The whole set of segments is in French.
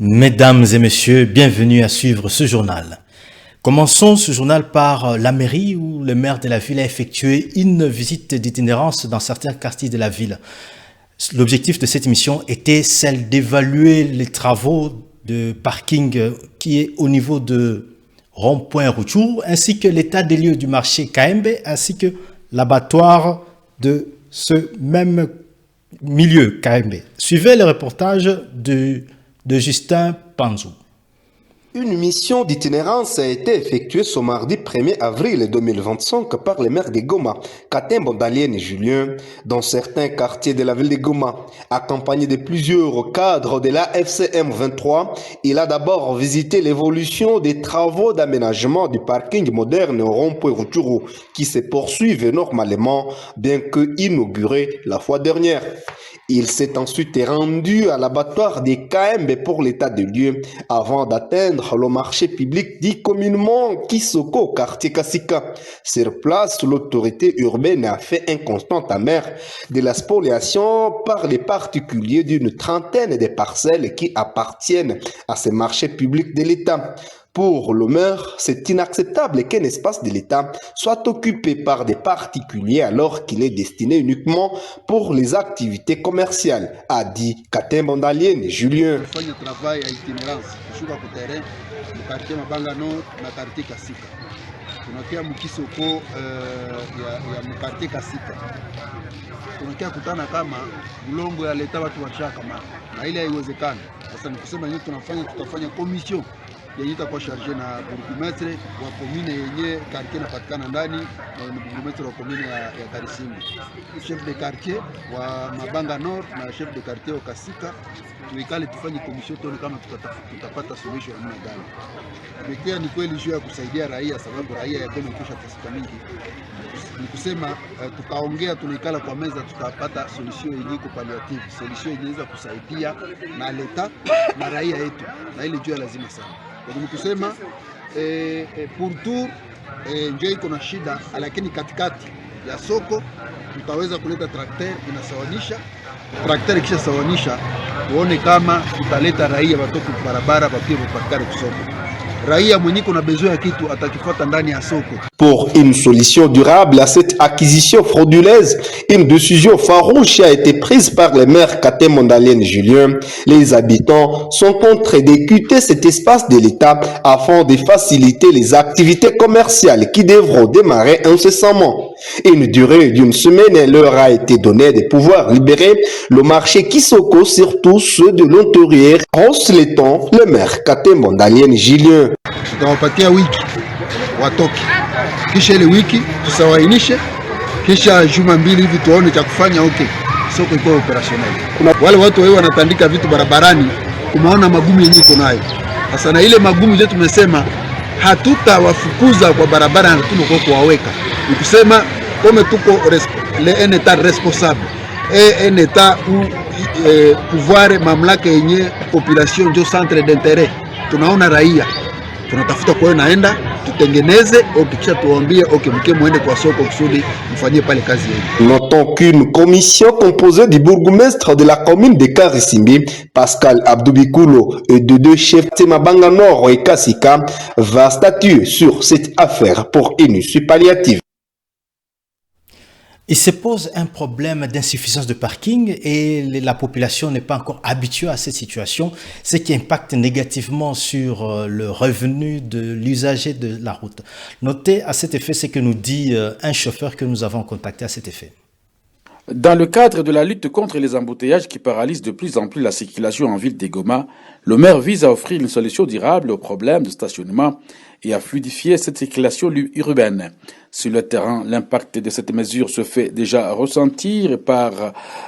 Mesdames et messieurs, bienvenue à suivre ce journal. Commençons ce journal par la mairie où le maire de la ville a effectué une visite d'itinérance dans certains quartiers de la ville. L'objectif de cette émission était celle d'évaluer les travaux de parking qui est au niveau de rond-point Rutshuru, ainsi que l'état des lieux du marché Kaembe, ainsi que l'abattoir de ce même milieu Kaembe. Suivez le reportage de Justin Panzou. Une mission d'itinérance a été effectuée ce mardi 1er avril 2025 par le maire de Goma, Katembo Ndalienne Julien, dans certains quartiers de la ville de Goma. Accompagné de plusieurs cadres de la FCM 23, il a d'abord visité l'évolution des travaux d'aménagement du parking moderne au rond-point Rutshuru, qui se poursuivent normalement, bien que inauguré la fois dernière. Il s'est ensuite rendu à l'abattoir des Kaembe pour l'état de lieu avant d'atteindre le marché public dit communément Kisoko, quartier Kasika. Sur place, l'autorité urbaine a fait un constat amer de la spoliation par les particuliers d'une trentaine de parcelles qui appartiennent à ce marché public de l'État. Pour le maire, c'est inacceptable qu'un espace de l'État soit occupé par des particuliers alors qu'il est destiné uniquement pour les activités commerciales, a dit Katembo Ndalienne Julien. Tunakia mkisoko ya mkarte Kasika. Tunakia kutana kama ulongo ya leta watu wachaka na ile haiwezekani. Sasa nikusema yenyewe tutafanya commission yenye itakuwa charge na burgomestre wa commune yenye quartier inapatikana ndani na burgomestre wa commune ya Karisimbi. Chef de quartier wa Mabanga Nord na chef de quartier wa Kasika tuikale tufanye commission tuone kama tutapata solution namna gani. Pekee ni kweli juu ya kusaidia raia, sababu raia ya Goma kisha tasika mingi. Ni kusema tukaongea, tunaikala kwa meza, tutapata solution yenye iko palliative, solution yenye inaweza kusaidia na leta na raia yetu, na ile juu lazima sana. Kwa hiyo kusema pour tour ndio iko na shida, lakini katikati ya soko tutaweza kuleta trakter inasawanisha. Trakter kisha sawanisha, tuone kama tutaleta raia watoke barabara papie patikane kusoko. Raia mwenye kuna besoin ya kitu atakifuata ndani ya soko. Pour une solution durable à cette acquisition frauduleuse, une décision farouche a été prise par le maire Katembo Ndalienne Julien. Les habitants sont contraints d'équiter cet espace de l'État afin de faciliter les activités commerciales qui devront démarrer incessamment. Une durée d'une semaine leur a été donnée de pouvoir libérer le marché Kisoko, surtout ceux de l'intérieur, reflétant le maire Katembo Ndalienne Julien. Tutawapatia wiki watoke, kisha ile wiki tusawainishe, kisha juma mbili hivi tuone cha kufanya. Okay, soko iko operational. Kuna wale watu wao wanatandika vitu barabarani, tumeona magumu yenyewe iko nayo. Sasa na ile magumu yetu tumesema hatutawafukuza kwa barabara na tuko kuwaweka. Ni kusema kama tuko un état responsable et un état où pouvoir mamlaka yenye population ndio centre d'intérêt. Tunaona raia tunatafuta kwa naenda tutengeneze kisha tuambie mke muende kwa soko kusudi mfanyie pale kazi yenu. Notons qu'une commission composée du bourgmestre de la commune de Karisimbi, Pascal Abdoubikoulo, et de deux chefs de Mabanga Nord et Kasika va statuer sur cette affaire pour une issue palliative. Il se pose un problème d'insuffisance de parking et la population n'est pas encore habituée à cette situation, ce qui impacte négativement sur le revenu de l'usager de la route. Notez à cet effet ce que nous dit un chauffeur que nous avons contacté à cet effet. Dans le cadre de la lutte contre les embouteillages qui paralysent de plus en plus la circulation en ville de Goma, le maire vise à offrir une solution durable aux problèmes de stationnement et à fluidifier cette circulation urbaine. Sur le terrain, l'impact de cette mesure se fait déjà ressentir par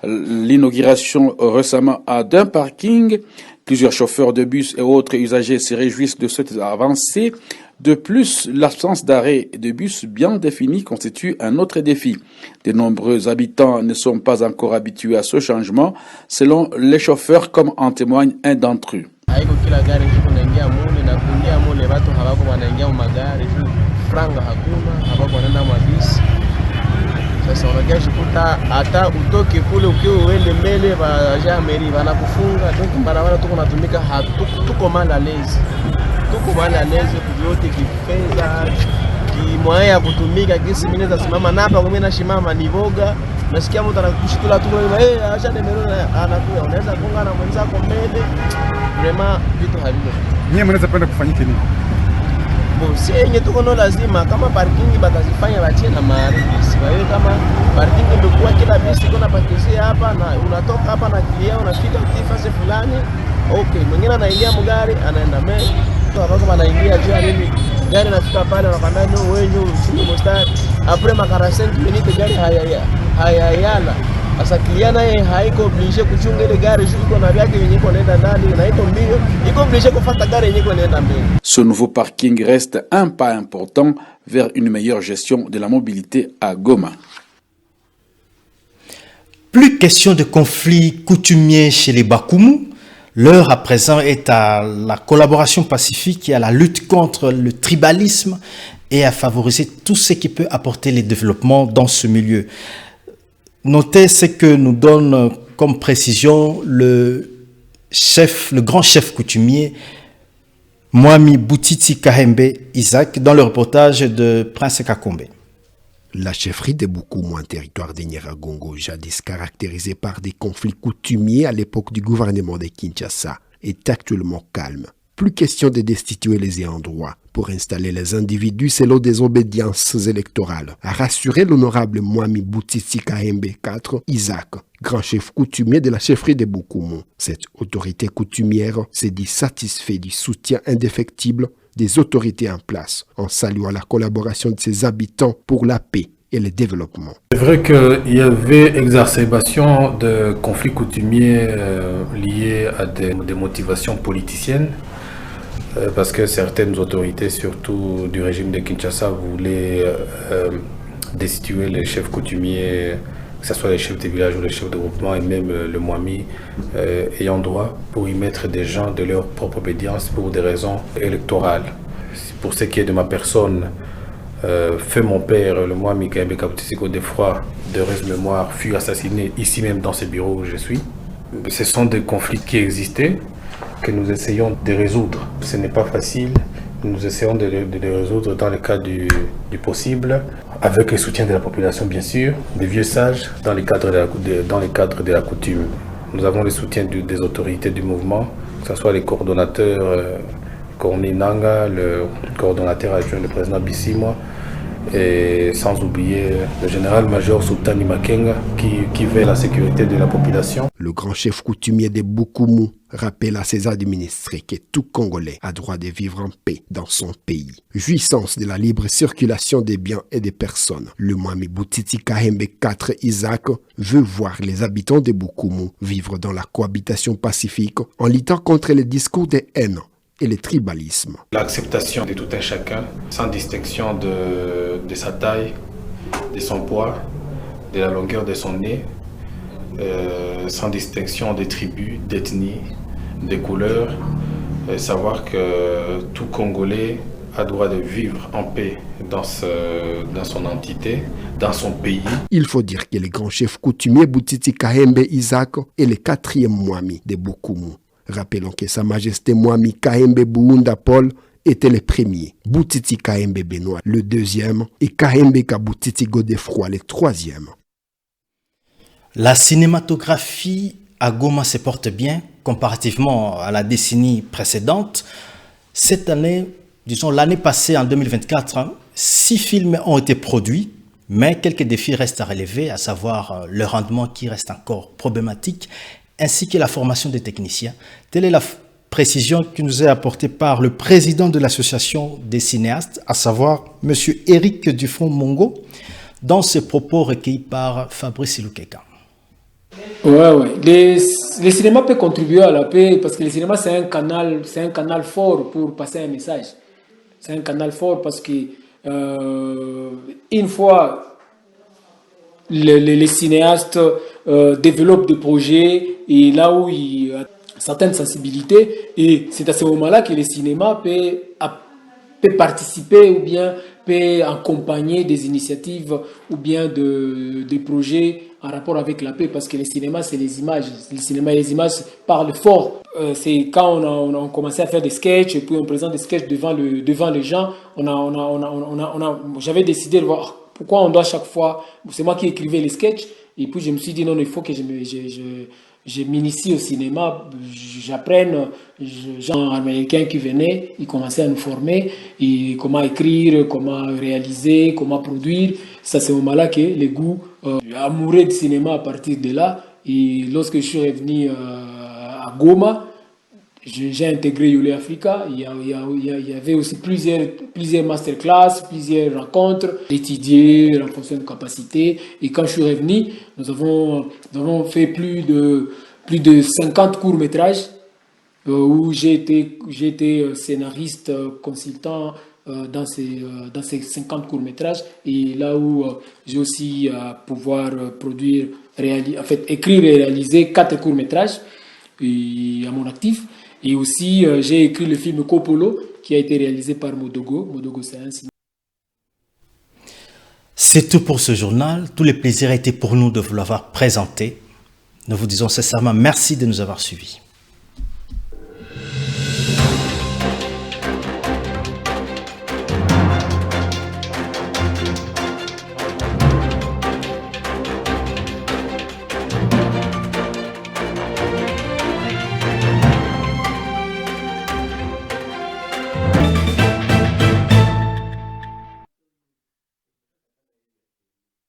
l'inauguration récemment d'un parking. Plusieurs chauffeurs de bus et autres usagers se réjouissent de cette avancée. De plus, l'absence d'arrêt de bus bien défini constitue un autre défi. De nombreux habitants ne sont pas encore habitués à ce changement, selon les chauffeurs, comme en témoigne un d'entre eux. Sasa unajikuta hata utoke kule ukiwa uende mbele baja meri wanakufunga, donc barabara tuko natumika, tuko mal à l'aise, kuvyote kifedha kimwaya ya kutumika kisi mimi naweza simama napa kwa mimi nashimama nivoga, nasikia mtu anakushitula tu acha demero anakuja, unaweza kuunga na mwenzako mbele, vraiment vitu havivyo. Nyie mnaweza penda kufanyike nini? Si yenye tuko no lazima kama parking bakazifanya bachie na maarisi. Kwa hiyo kama parking imekuwa kila bisi kuna pakizia hapa na unatoka hapa na kilia unafika tifasi fulani, okay, mwingine anaingia mgari anaenda mbele. Mtu kama anaingia juu nini gari nafika pale anakwambia no wewe usiwe mstari. Après makara 5 minutes gari hayayala. Sasa kilia naye haiko obligé kuchunga ile gari juu iko na vyake yenyewe kunaenda ndani na iko mbio, iko obligé kufuata gari yenyewe kunaenda mbele. Ce nouveau parking reste un pas important vers une meilleure gestion de la mobilité à Goma. Plus question de conflits coutumiers chez les Bakumu. L'heure à présent est à la collaboration pacifique et à la lutte contre le tribalisme et à favoriser tout ce qui peut apporter le développement dans ce milieu. Notez ce que nous donne comme précision le grand chef coutumier Mwami Boutiti Kahembe Isaac dans le reportage de Prince Kakombe. La chefferie de Bokumu en territoire de Nyiragongo, jadis caractérisée par des conflits coutumiers à l'époque du gouvernement de Kinshasa, est actuellement calme. Plus question de destituer les ayants droit pour installer les individus selon des obédiences électorales, a rassuré l'honorable Mwami Boutiti Kahembe IV Isaac, grand chef coutumier de la chefferie de Bokumu. Cette autorité coutumière s'est dit satisfait du soutien indéfectible des autorités en place, en saluant la collaboration de ses habitants pour la paix et le développement. C'est vrai qu'il y avait exacerbation de conflits coutumiers liés à des motivations politiciennes, parce que certaines autorités, surtout du régime de Kinshasa, voulaient destituer les chefs coutumiers, que ce soit les chefs de village ou les chefs de groupement, et même le Mwami ayant droit, pour y mettre des gens de leur propre obédience pour des raisons électorales. Pour ce qui est de ma personne, fait mon père, le Mwami Kahembe Kabutisiko d'effroi, de heureuse mémoire, fut assassiné ici même dans ce bureau où je suis. Ce sont des conflits qui existaient, que nous essayons de résoudre. Ce n'est pas facile, nous essayons de les résoudre dans le cadre du possible, avec le soutien de la population bien sûr, des vieux sages, dans le cadre de la coutume. Nous avons le soutien des autorités du mouvement, que ce soit les coordonnateurs, Corné Nanga, le coordonnateur adjoint, le président Bissimo, et sans oublier le général-major Sultani Makenga qui veille la sécurité de la population. Le grand chef coutumier de Bokumu rappelle à ses administrés que tout Congolais a droit de vivre en paix dans son pays. Jouissance de la libre circulation des biens et des personnes. Le Mwami Boutiti Kahembe IV Isaac veut voir les habitants de Bokumu vivre dans la cohabitation pacifique en luttant contre les discours de haine et le tribalisme. L'acceptation de tout un chacun, sans distinction de sa taille, de son poids, de la longueur de son nez, sans distinction des tribus, d'ethnie, des couleurs, savoir que tout Congolais a droit de vivre en paix dans son entité, dans son pays. Il faut dire que le grand chef coutumier Boutiti Kahembe Isaac est le 4e Mwami de Bokumu. Rappelons que Sa Majesté Mwami Kahembe Buunda Paul était le premier, Boutiti Kahembe Benoît le 2e et Kahembe Kaboutiti Godefroy le 3e. La cinématographie à Goma se porte bien comparativement à la décennie précédente. Cette année, disons l'année passée en 2024, 6 films ont été produits, mais quelques défis restent à relever, à savoir le rendement qui reste encore problématique, ainsi que la formation des techniciens. Telle est la précision qui nous est apportée par le président de l'association des cinéastes, à savoir M. Éric Dufond-Mongo, dans ses propos recueillis par Fabrice Ilukeka. Ouais. Le cinéma peut contribuer à la paix parce que le cinéma c'est un canal fort pour passer un message. C'est un canal fort parce que une fois les cinéastes développent des projets et là où il y a certaines sensibilités, et c'est à ce moment-là que le cinéma peut participer ou bien peut accompagner des initiatives ou bien des projets en rapport avec la paix, parce que le cinéma, c'est les images. Le cinéma et les images parlent fort. C'est quand on a commencé à faire des sketchs, et puis on présente des sketchs devant les gens, j'avais décidé de voir pourquoi on doit chaque fois, c'est moi qui écrivais les sketchs, et puis je me suis dit non, il faut que je m'initie au cinéma, j'apprenne, gens américains qui venaient, ils commençaient à nous former, et comment écrire, comment réaliser, comment produire. C'est à ce moment-là que les goûts amoureux du cinéma à partir de là. Et lorsque je suis revenu à Goma, j'ai intégré Yole Africa. Il y avait aussi plusieurs masterclass, plusieurs rencontres, étudier, renforcer nos capacités. Et quand je suis revenu, nous avons fait plus de 50 courts-métrages où j'ai été scénariste, consultant dans ces 50 courts-métrages. Et là où j'ai aussi pouvoir produire, écrire et réaliser 4 courts-métrages à mon actif. Et aussi, j'ai écrit le film Kopolo qui a été réalisé par Modogo. Modogo, c'est un cinéma. C'est tout pour ce journal. Tout le plaisir a été pour nous de vous l'avoir présenté. Nous vous disons sincèrement merci de nous avoir suivis.